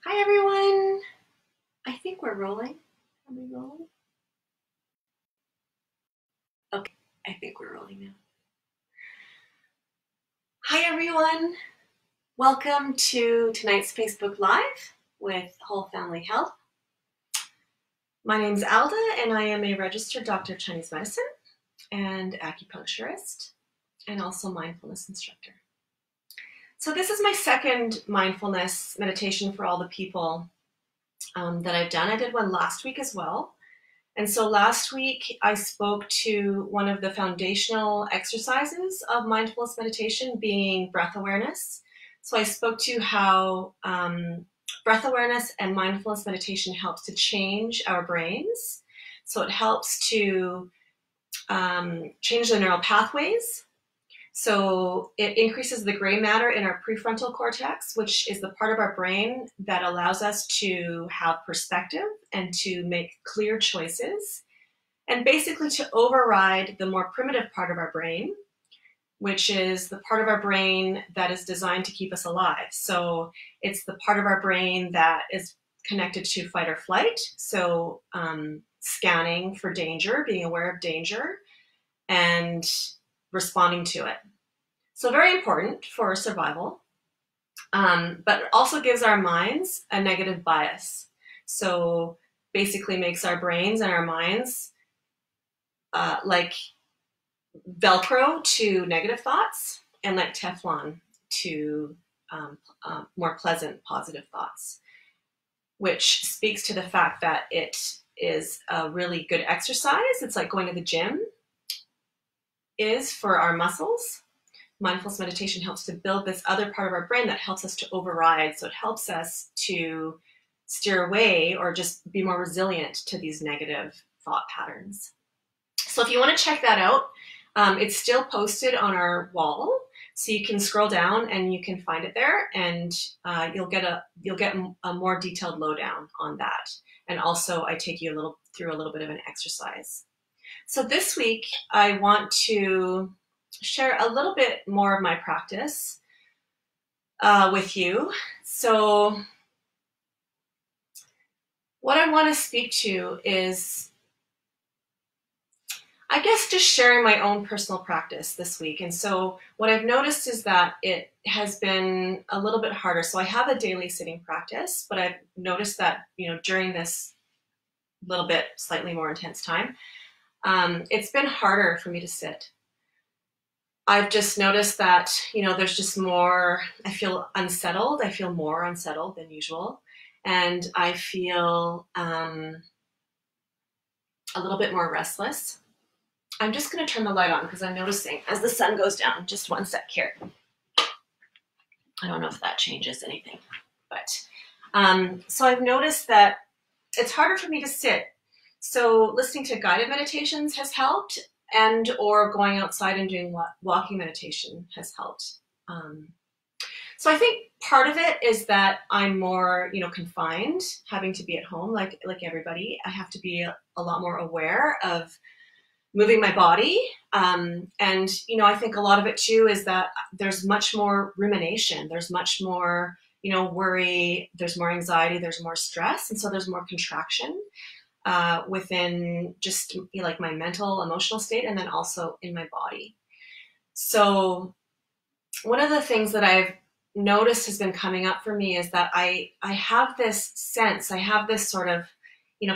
Hi everyone! I think we're rolling. Are we rolling? Okay, I think we're rolling now. Hi everyone! Welcome to tonight's Facebook Live with Whole Family Health. My name's Alda and I am a registered doctor of Chinese medicine and acupuncturist and also mindfulness instructor. So this is my second mindfulness meditation for all the people that I've done. I did one last week as well. And so last week I spoke to one of the foundational exercises of mindfulness meditation being breath awareness. So I spoke to how breath awareness and mindfulness meditation helps to change our brains. So it helps to change the neural pathways. So it increases the gray matter in our prefrontal cortex, which is the part of our brain that allows us to have perspective and to make clear choices, and basically to override the more primitive part of our brain, which is the part of our brain that is designed to keep us alive. So it's the part of our brain that is connected to fight or flight. So scanning for danger, being aware of danger, and responding to it. So very important for survival, but it also gives our minds a negative bias. So basically makes our brains and our minds like Velcro to negative thoughts and like Teflon to more pleasant, positive thoughts, which speaks to the fact that it is a really good exercise. It's like going to the gym is for our muscles. Mindfulness meditation helps to build this other part of our brain that helps us to override. So it helps us to steer away or just be more resilient to these negative thought patterns. So if you want to check that out, it's still posted on our wall. So you can scroll down and you can find it there, and you'll get a more detailed lowdown on that. And also I take you through a little bit of an exercise. So this week, I want to share a little bit more of my practice with you. So what I want to speak to is, I guess, just sharing my own personal practice this week. And so what I've noticed is that it has been a little bit harder. So I have a daily sitting practice, but I've noticed that, during this little bit slightly more intense time, it's been harder for me to sit. I've just noticed that, there's just more, I feel unsettled. I feel more unsettled than usual. And I feel a little bit more restless. I'm just going to turn the light on because I'm noticing as the sun goes down, just one sec here. I don't know if that changes anything, but so I've noticed that it's harder for me to sit. So listening to guided meditations has helped, and or going outside and doing walking meditation has helped. So I think part of it is that I'm more, confined, having to be at home like everybody. I have to be a lot more aware of moving my body. And, I think a lot of it too is that there's much more rumination. There's much more, worry. There's more anxiety. There's more stress. And so there's more contraction within just like my mental, emotional state, and then also in my body. So one of the things that I've noticed has been coming up for me is that I have this sense, I have this sort of,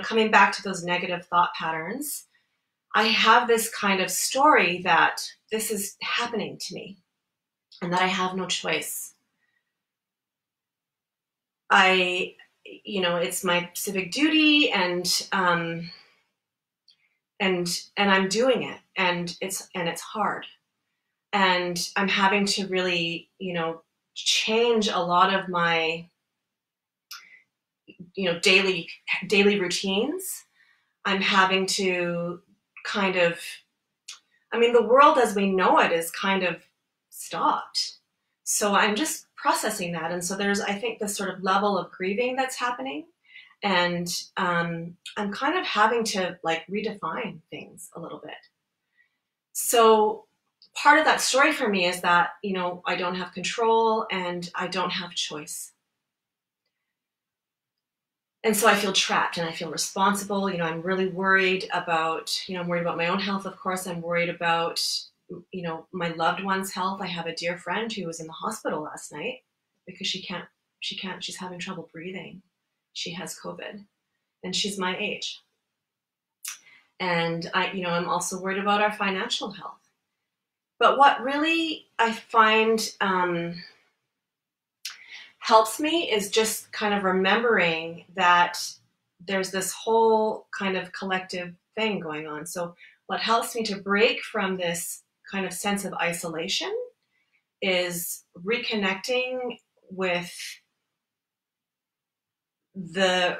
coming back to those negative thought patterns, I have this kind of story that this is happening to me and that I have no choice. It's my civic duty, and I'm doing it, and it's hard, and I'm having to really, change a lot of my, daily routines. I'm having to kind of, the world as we know it is kind of stopped. So I'm just processing that. And so there's, I think, this sort of level of grieving that's happening. And I'm kind of having to like redefine things a little bit. So part of that story for me is that, I don't have control and I don't have choice. And so I feel trapped and I feel responsible. I'm really worried about, I'm worried about my own health, of course. I'm worried about, my loved one's health. I have a dear friend who was in the hospital last night because she's having trouble breathing. She has COVID and she's my age. And I'm also worried about our financial health. But what really I find helps me is just kind of remembering that there's this whole kind of collective thing going on. So what helps me to break from this kind of sense of isolation is reconnecting with the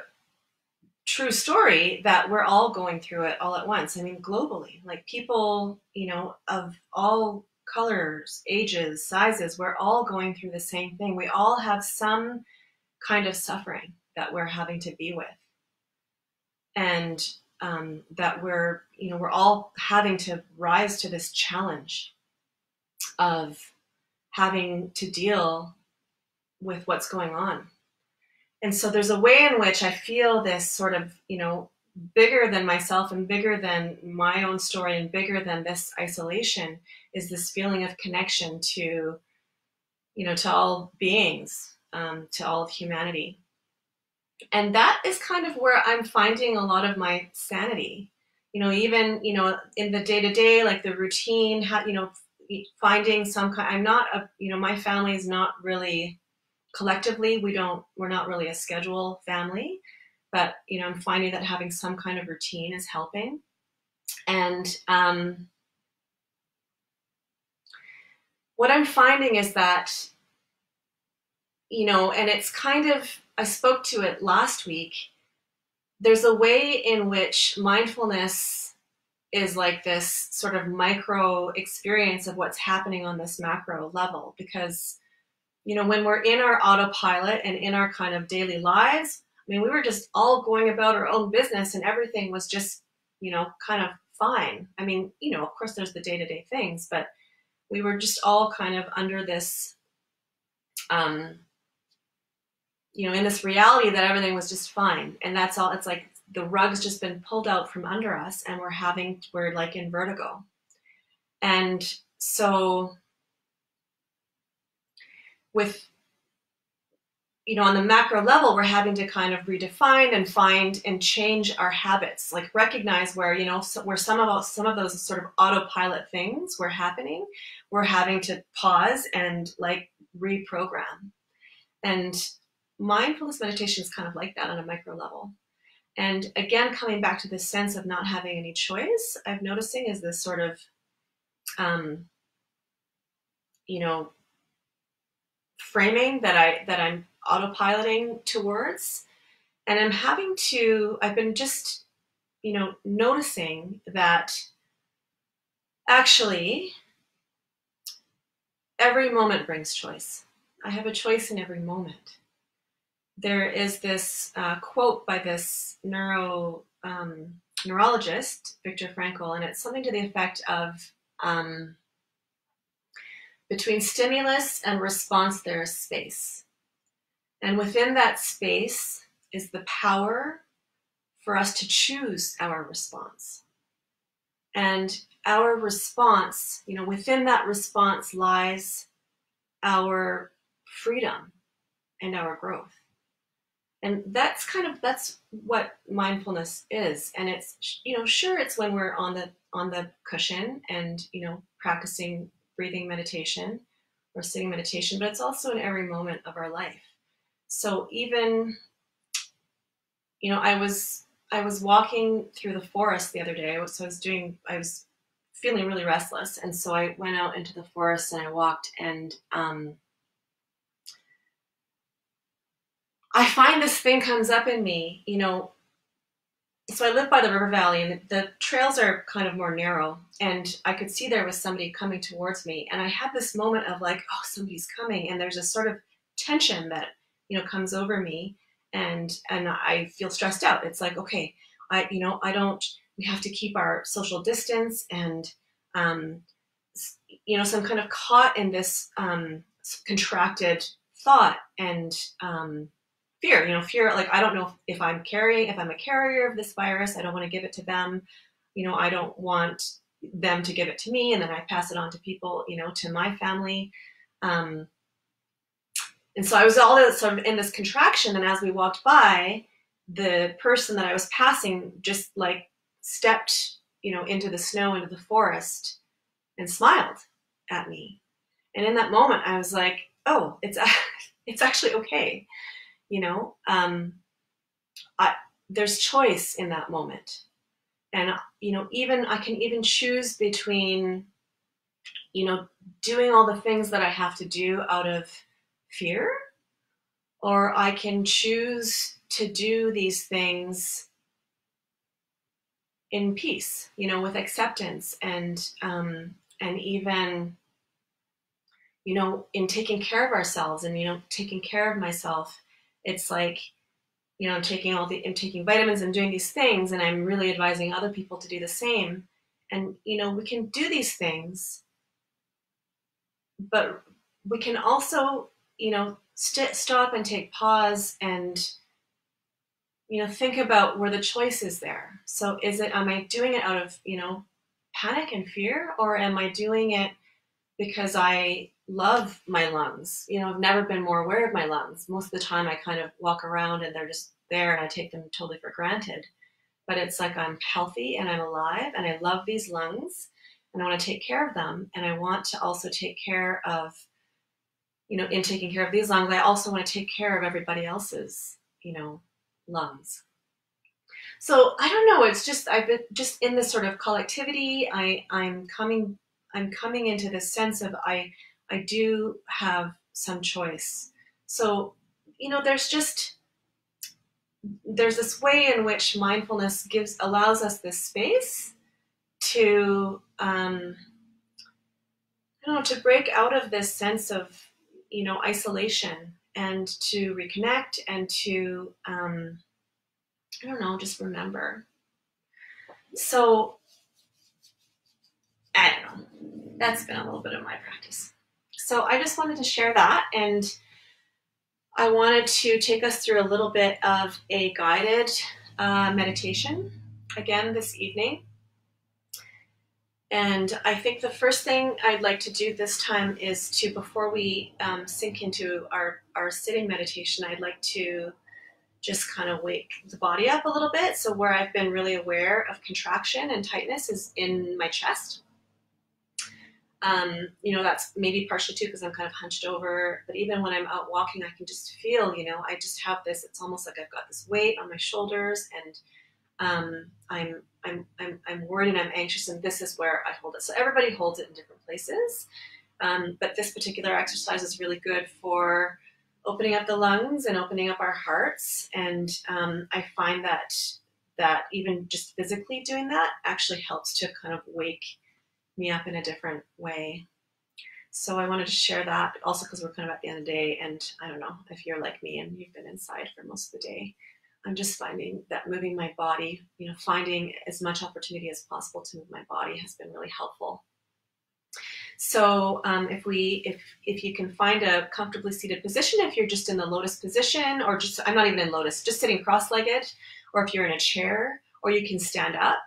true story that we're all going through it all at once. I mean, globally, like people, of all colors, ages, sizes, we're all going through the same thing. We all have some kind of suffering that we're having to be with. And that we're all having to rise to this challenge of having to deal with what's going on. And so there's a way in which I feel this sort of, bigger than myself and bigger than my own story and bigger than this isolation is this feeling of connection to, to all beings, to all of humanity. And that is kind of where I'm finding a lot of my sanity, even, in the day-to-day, like the routine, finding some kind, I'm not my family is not really collectively, we're not really a schedule family, but, I'm finding that having some kind of routine is helping. And what I'm finding is that, and it's kind of, I spoke to it last week, there's a way in which mindfulness is like this sort of micro experience of what's happening on this macro level. Because, when we're in our autopilot and in our kind of daily lives, I mean, we were just all going about our own business and everything was just, kind of fine. I mean, of course there's the day-to-day things, but we were just all kind of under this, in this reality that everything was just fine. And that's all, it's like the rug's just been pulled out from under us and we're like in vertigo. And so with, on the macro level, we're having to kind of redefine and find and change our habits, like recognize where, where some of those sort of autopilot things were happening, we're having to pause and like reprogram. And mindfulness meditation is kind of like that on a micro level. And again, coming back to this sense of not having any choice, I'm noticing is this sort of, framing that I'm autopiloting towards. And I've been just, noticing that actually every moment brings choice. I have a choice in every moment. There is this quote by this neurologist, Viktor Frankl, and it's something to the effect of, between stimulus and response, there is space. And within that space is the power for us to choose our response. And our response, within that response lies our freedom and our growth. And that's what mindfulness is. And it's, sure, it's when we're on the cushion and, practicing breathing meditation or sitting meditation, but it's also in every moment of our life. So even, I was walking through the forest the other day. I was feeling really restless. And so I went out into the forest and I walked, and I find this thing comes up in me, so I live by the river valley and the trails are kind of more narrow, and I could see there was somebody coming towards me. And I had this moment of like, oh, somebody's coming. And there's a sort of tension that, comes over me, and I feel stressed out. It's like, okay, we have to keep our social distance, and, so I'm kind of caught in this contracted thought, and fear, fear, like, I don't know if I'm a carrier of this virus. I don't want to give it to them. I don't want them to give it to me, and then I pass it on to people, to my family. And so I was all sort of in this contraction, and as we walked by, the person that I was passing just like stepped, into the snow, into the forest, and smiled at me. And in that moment, I was like, oh, it's actually okay. There's choice in that moment. And, I can even choose between, doing all the things that I have to do out of fear, or I can choose to do these things in peace, with acceptance, and even, in taking care of ourselves, and, taking care of myself. It's like, I'm taking vitamins and doing these things, and I'm really advising other people to do the same. And, we can do these things, but we can also, stop and take pause and, think about where the choice is there. So am I doing it out of, panic and fear, or am I doing it because I love my lungs? I've never been more aware of my lungs. Most of the time I kind of walk around and they're just there and I take them totally for granted. But it's like I'm healthy and I'm alive and I love these lungs and I want to take care of them. And I want to also take care of, in taking care of these lungs, I also want to take care of everybody else's, lungs. So I don't know, it's just, I've been just in this sort of collectivity. I'm coming into this sense of I do have some choice. So, there's this way in which mindfulness allows us this space to, to break out of this sense of, isolation, and to reconnect, and to, just remember. So, I don't know. That's been a little bit of my practice. So I just wanted to share that, and I wanted to take us through a little bit of a guided meditation again this evening. And I think the first thing I'd like to do this time is to, before we sink into our sitting meditation, I'd like to just kind of wake the body up a little bit. So where I've been really aware of contraction and tightness is in my chest. That's maybe partially too because I'm kind of hunched over, but even when I'm out walking, I can just feel, I just have this, it's almost like I've got this weight on my shoulders, and I'm worried and I'm anxious, and this is where I hold it. So everybody holds it in different places, but this particular exercise is really good for opening up the lungs and opening up our hearts, and I find that even just physically doing that actually helps to kind of wake me up in a different way. So I wanted to share that also because we're kind of at the end of the day, and I don't know if you're like me and you've been inside for most of the day. I'm just finding that moving my body, finding as much opportunity as possible to move my body has been really helpful. So if you can find a comfortably seated position, if you're just in the lotus position, or just, I'm not even in lotus, just sitting cross-legged, or if you're in a chair, or you can stand up.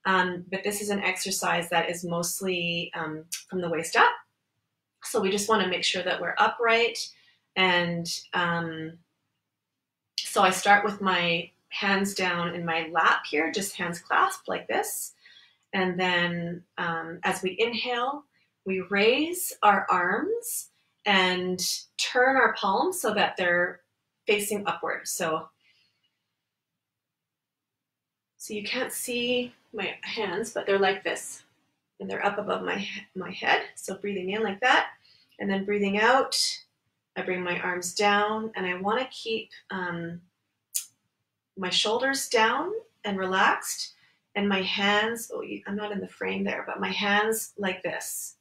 But this is an exercise that is mostly from the waist up. So we just want to make sure that we're upright. And so I start with my hands down in my lap here, just hands clasped like this. And then as we inhale, we raise our arms and turn our palms so that they're facing upward. So you can't see my hands, but they're like this, and they're up above my head. So breathing in like that, and then breathing out, I bring my arms down, and I want to keep my shoulders down and relaxed, and my hands, I'm not in the frame there, but my hands like this.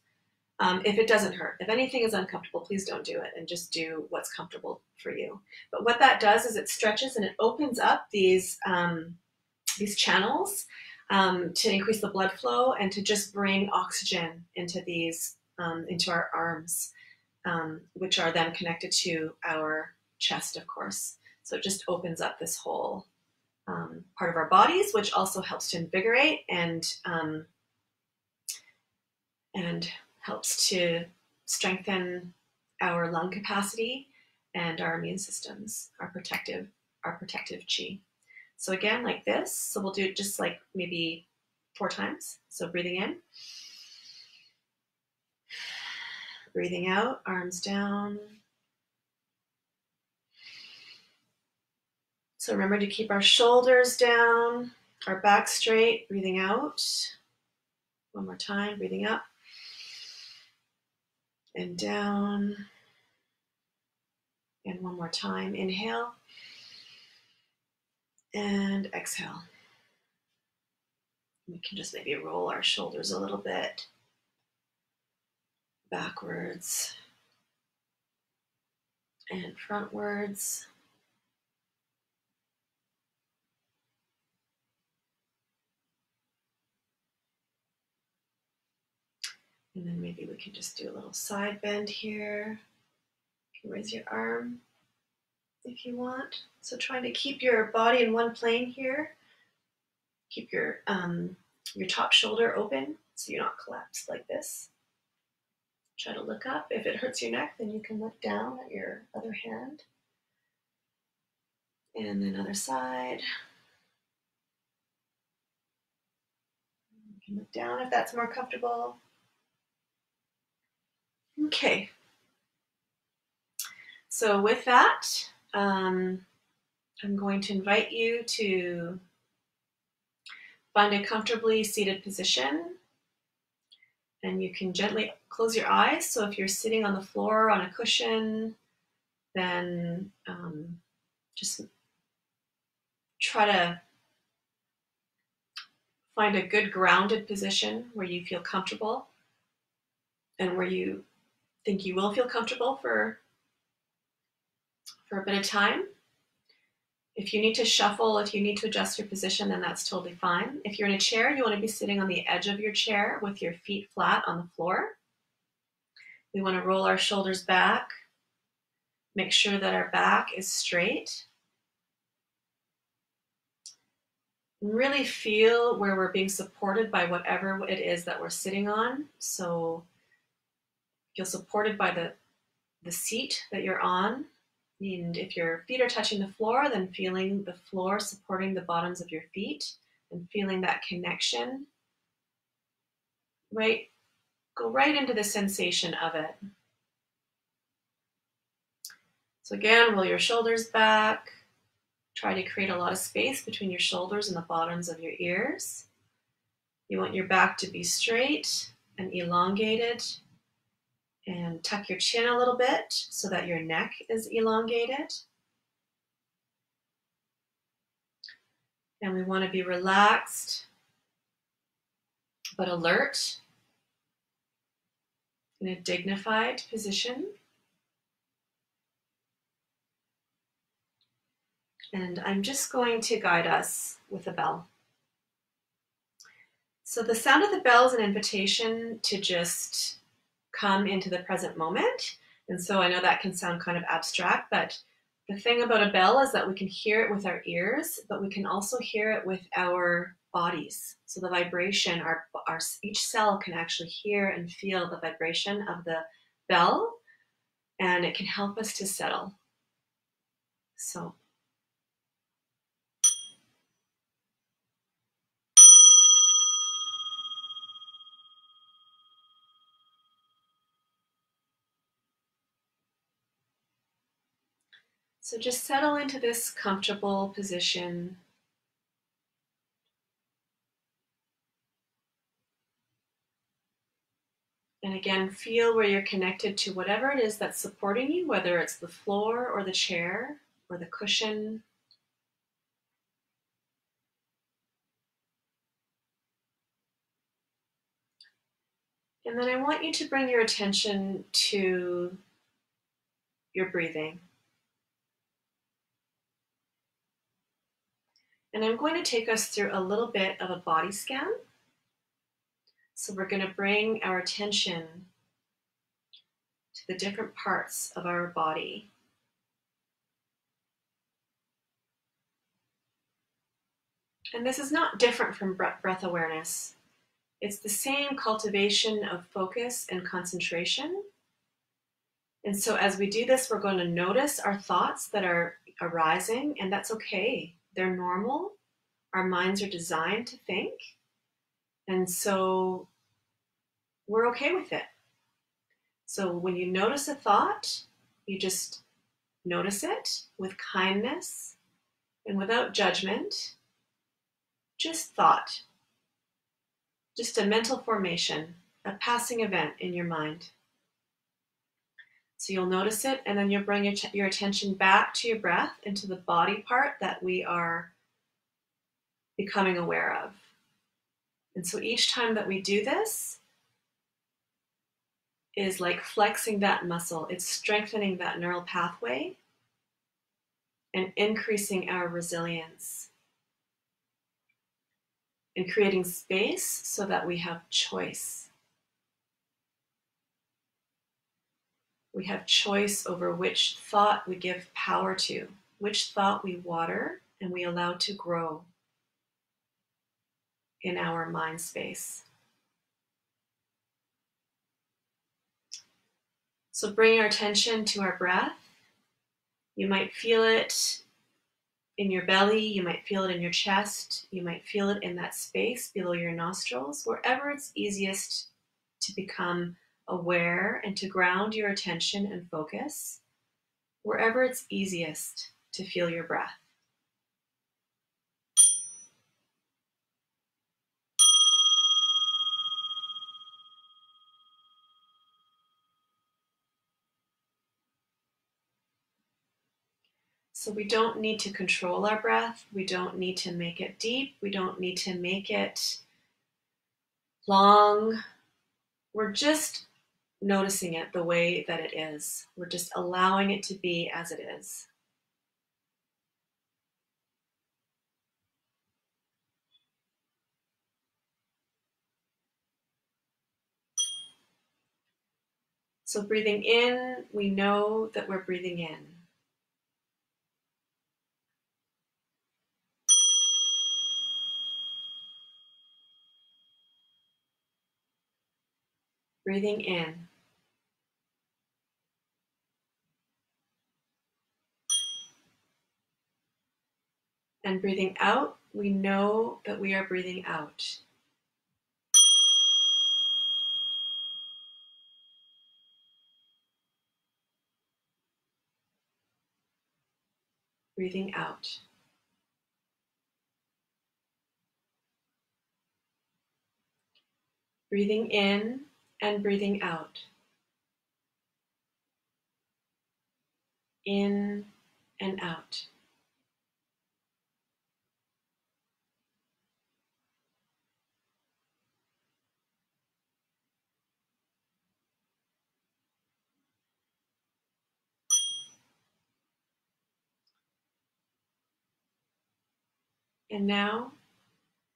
If it doesn't hurt, if anything is uncomfortable, please don't do it, and just do what's comfortable for you. But what that does is it stretches and it opens up these channels to increase the blood flow and to just bring oxygen into these, into our arms, which are then connected to our chest, of course. So it just opens up this whole part of our bodies, which also helps to invigorate and helps to strengthen our lung capacity and our immune systems, our protective chi. So again, like this. So we'll do it just like maybe 4 times. So breathing in, breathing out, arms down. So remember to keep our shoulders down, our back straight, breathing out. One more time, breathing up and down. And one more time, inhale and exhale. We can just maybe roll our shoulders a little bit backwards and frontwards. And then maybe we can just do a little side bend here. You can raise your arm if you want. So trying to keep your body in one plane here. Keep your top shoulder open so you're not collapsed like this. Try to look up. If it hurts your neck, then you can look down at your other hand. And then other side. You can look down if that's more comfortable. Okay. So with that, I'm going to invite you to find a comfortably seated position, and you can gently close your eyes. So if you're sitting on the floor on a cushion, then just try to find a good grounded position where you feel comfortable and where you think you will feel comfortable for a bit of time. If you need to shuffle, if you need to adjust your position, then that's totally fine. If you're in a chair, you want to be sitting on the edge of your chair with your feet flat on the floor. We want to roll our shoulders back, make sure that our back is straight. Really feel where we're being supported by whatever it is that we're sitting on. So feel supported by the seat that you're on. And if your feet are touching the floor, then feeling the floor supporting the bottoms of your feet and feeling that connection. Right, go right into the sensation of it. So again, roll your shoulders back. Try to create a lot of space between your shoulders and the bottoms of your ears. You want your back to be straight and elongated. And tuck your chin a little bit so that your neck is elongated. And we want to be relaxed but alert in a dignified position. And I'm just going to guide us with a bell. So the sound of the bell is an invitation to just come into the present moment. And so I know that can sound kind of abstract, but the thing about a bell is that we can hear it with our ears, but we can also hear it with our bodies. So the vibration, each cell can actually hear and feel the vibration of the bell, and it can help us to settle. So just settle into this comfortable position. And again, feel where you're connected to whatever it is that's supporting you, whether it's the floor or the chair or the cushion. And then I want you to bring your attention to your breathing. And I'm going to take us through a little bit of a body scan. So we're going to bring our attention to the different parts of our body. And this is not different from breath awareness. It's the same cultivation of focus and concentration. And so as we do this, we're going to notice our thoughts that are arising, and that's okay. They're normal. Our minds are designed to think. And so we're okay with it. So when you notice a thought, you just notice it with kindness and without judgment. Just thought. Just a mental formation, a passing event in your mind. So you'll notice it, and then you'll bring your attention back to your breath, into the body part that we are becoming aware of. And so each time that we do this is like flexing that muscle. It's strengthening that neural pathway and increasing our resilience and creating space so that we have choice. We have choice over which thought we give power to, which thought we water and we allow to grow in our mind space. So bring our attention to our breath. You might feel it in your belly, you might feel it in your chest, you might feel it in that space below your nostrils, wherever it's easiest to become aware and to ground your attention and focus, wherever it's easiest to feel your breath. So we don't need to control our breath. We don't need to make it deep. We don't need to make it long. We're just noticing it the way that it is. We're just allowing it to be as it is. So breathing in, we know that we're breathing in. Breathing in. And breathing out, we know that we are breathing out. Breathing out. Breathing in and breathing out. In and out. And now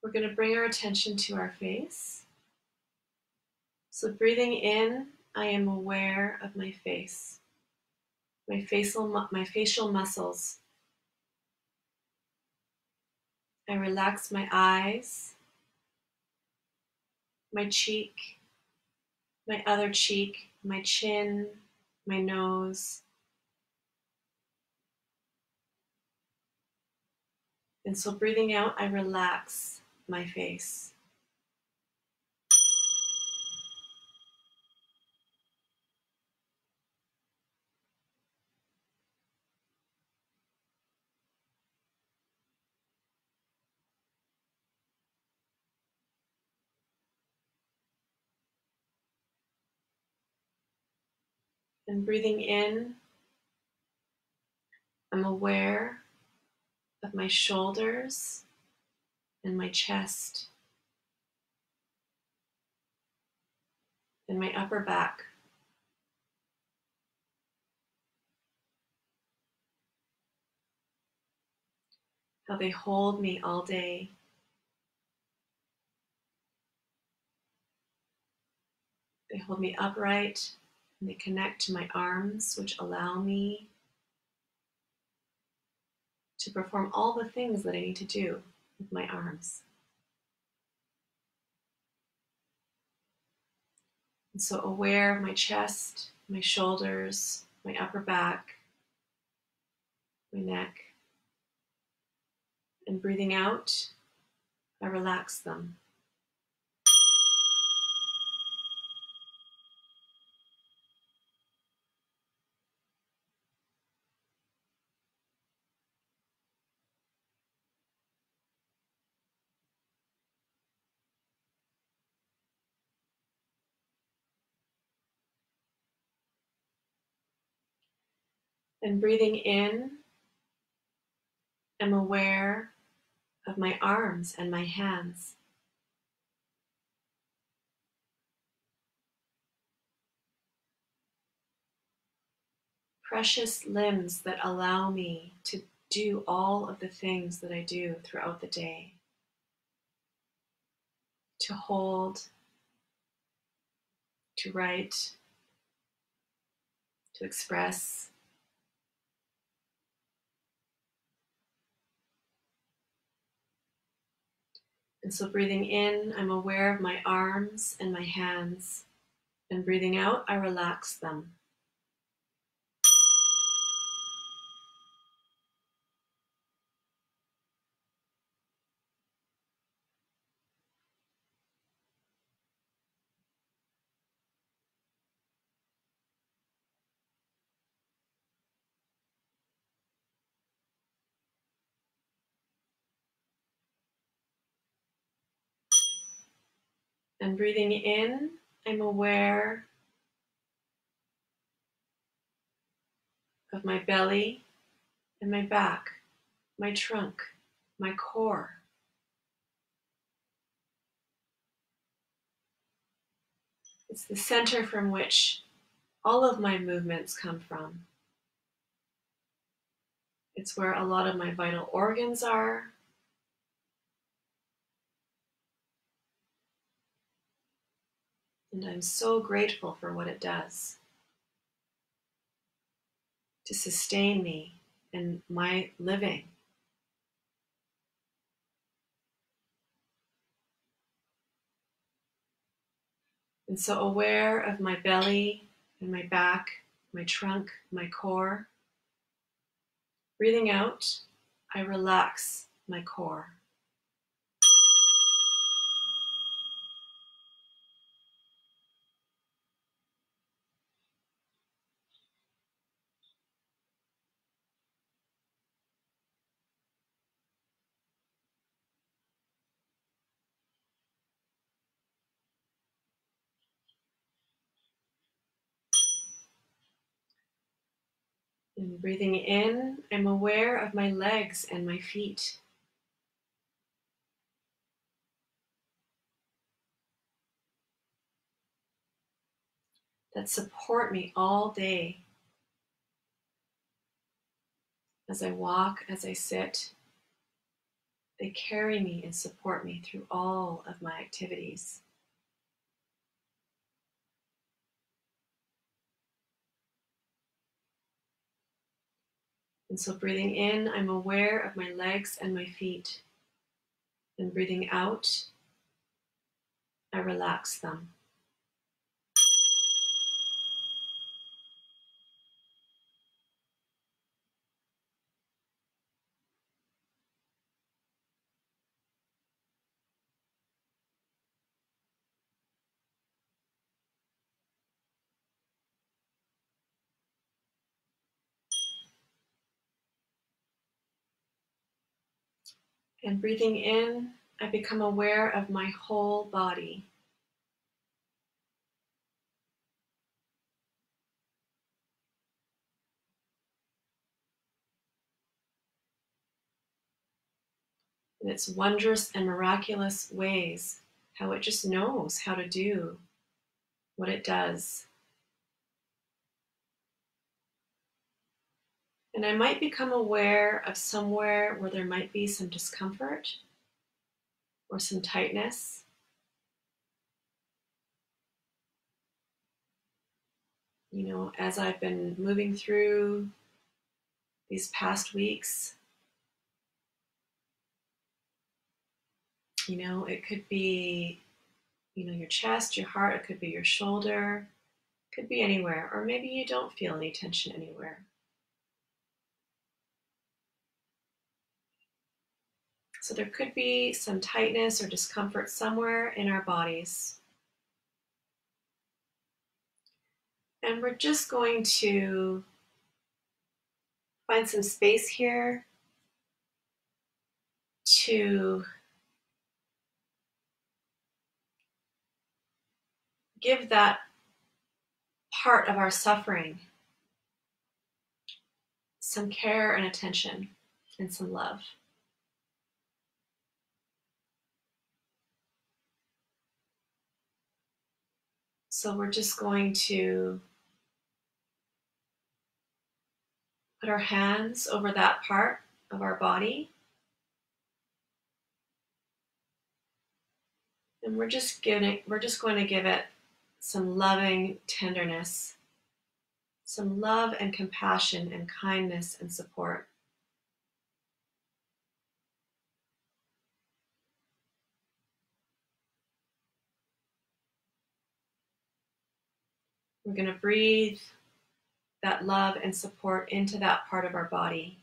we're going to bring our attention to our face. So breathing in, I am aware of my face, my facial muscles. I relax my eyes, my cheek, my other cheek, my chin, my nose. And so breathing out, I relax my face. And breathing in, I'm aware of my shoulders and my chest and my upper back. How they hold me all day. They hold me upright and they connect to my arms, which allow me to perform all the things that I need to do with my arms. And so aware of my chest, my shoulders, my upper back, my neck. And breathing out, I relax them. And breathing in, I'm aware of my arms and my hands. Precious limbs that allow me to do all of the things that I do throughout the day. To hold, to write, to express. And so breathing in, I'm aware of my arms and my hands. And breathing out, I relax them. And breathing in, I'm aware of my belly and my back, my trunk, my core. It's the center from which all of my movements come from. It's where a lot of my vital organs are. And I'm so grateful for what it does to sustain me in my living. And so aware of my belly and my back, my trunk, my core. Breathing out, I relax my core. And breathing in, I'm aware of my legs and my feet. That support me all day. As I walk, as I sit, they carry me and support me through all of my activities. And so breathing in, I'm aware of my legs and my feet. And breathing out, I relax them. And breathing in, I become aware of my whole body. In its wondrous and miraculous ways, how it just knows how to do what it does. And I might become aware of somewhere where there might be some discomfort or some tightness. You know, as I've been moving through these past weeks, You know, it could be, you know, your chest, your heart, it could be your shoulder, it could be anywhere, or maybe you don't feel any tension anywhere. So there could be some tightness or discomfort somewhere in our bodies. And we're just going to find some space here to give that part of our suffering some care and attention and some love. So we're just going to put our hands over that part of our body. And we're just going to give it some loving tenderness, some love and compassion and kindness and support. We're going to breathe that love and support into that part of our body.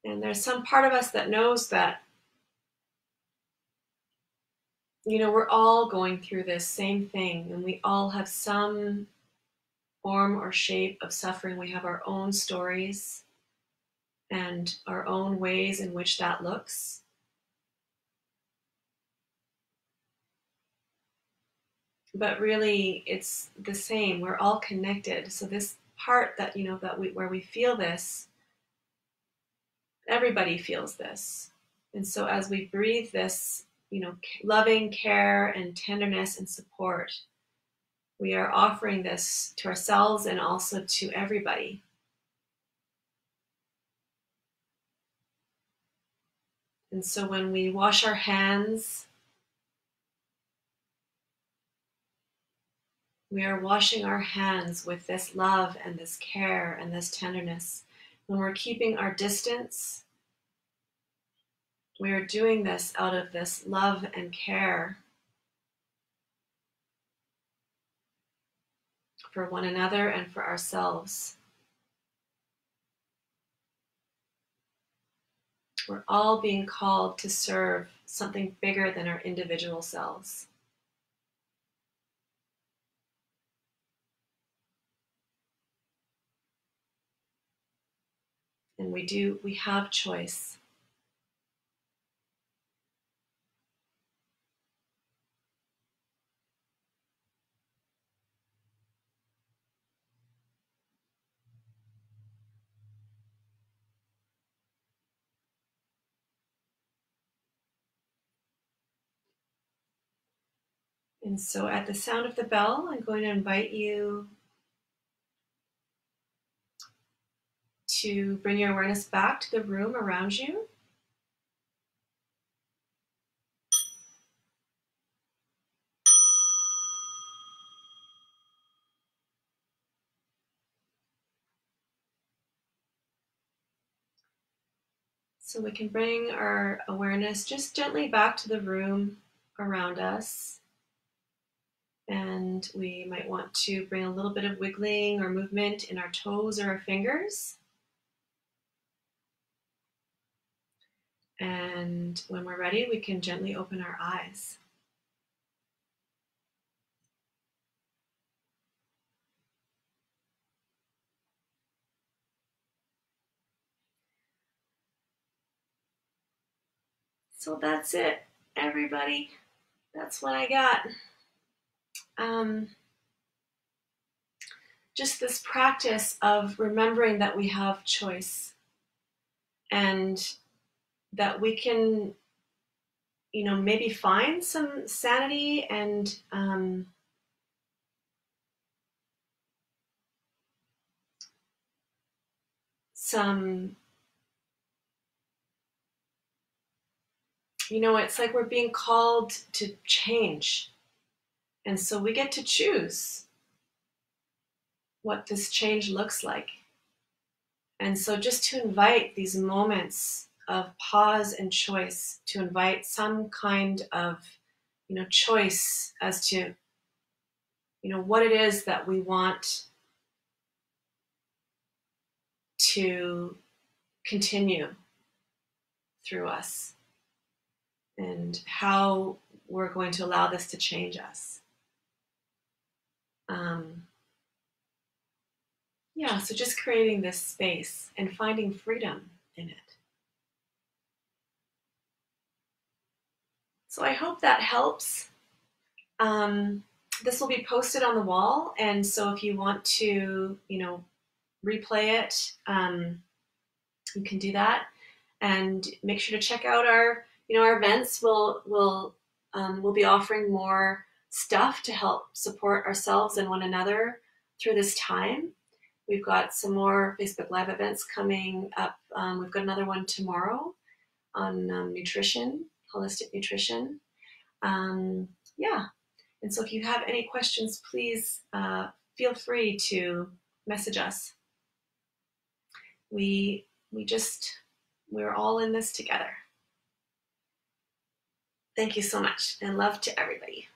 And there's some part of us that knows that, you know, we're all going through this same thing, and we all have some form or shape of suffering. We have our own stories and our own ways in which that looks. But really, it's the same. We're all connected. So this part that, you know, where we feel this, everybody feels this. And so as we breathe this, you know, loving care and tenderness and support, we are offering this to ourselves and also to everybody. And so when we wash our hands, we are washing our hands with this love and this care and this tenderness. When we're keeping our distance, we are doing this out of this love and care for one another and for ourselves. We're all being called to serve something bigger than our individual selves. And we have choice. And so at the sound of the bell, I'm going to invite you to bring your awareness back to the room around you. So we can bring our awareness just gently back to the room around us. And we might want to bring a little bit of wiggling or movement in our toes or our fingers. And when we're ready, we can gently open our eyes. So that's it, everybody. That's what I got. Just this practice of remembering that we have choice and that we can, you know, maybe find some sanity and some, you know, it's like we're being called to change. And so we get to choose what this change looks like. And so just to invite these moments of pause and choice, to invite some kind of, choice as to, what it is that we want to continue through us and how we're going to allow this to change us. So just creating this space and finding freedom in it. So I hope that helps. This will be posted on the wall, and so if you want to, replay it, you can do that. And make sure to check out our events. We'll be offering more stuff to help support ourselves and one another through this time. We've got some more Facebook Live events coming up. We've got another one tomorrow on nutrition, holistic nutrition. And so if you have any questions, please feel free to message us. We're all in this together. Thank you so much, and love to everybody.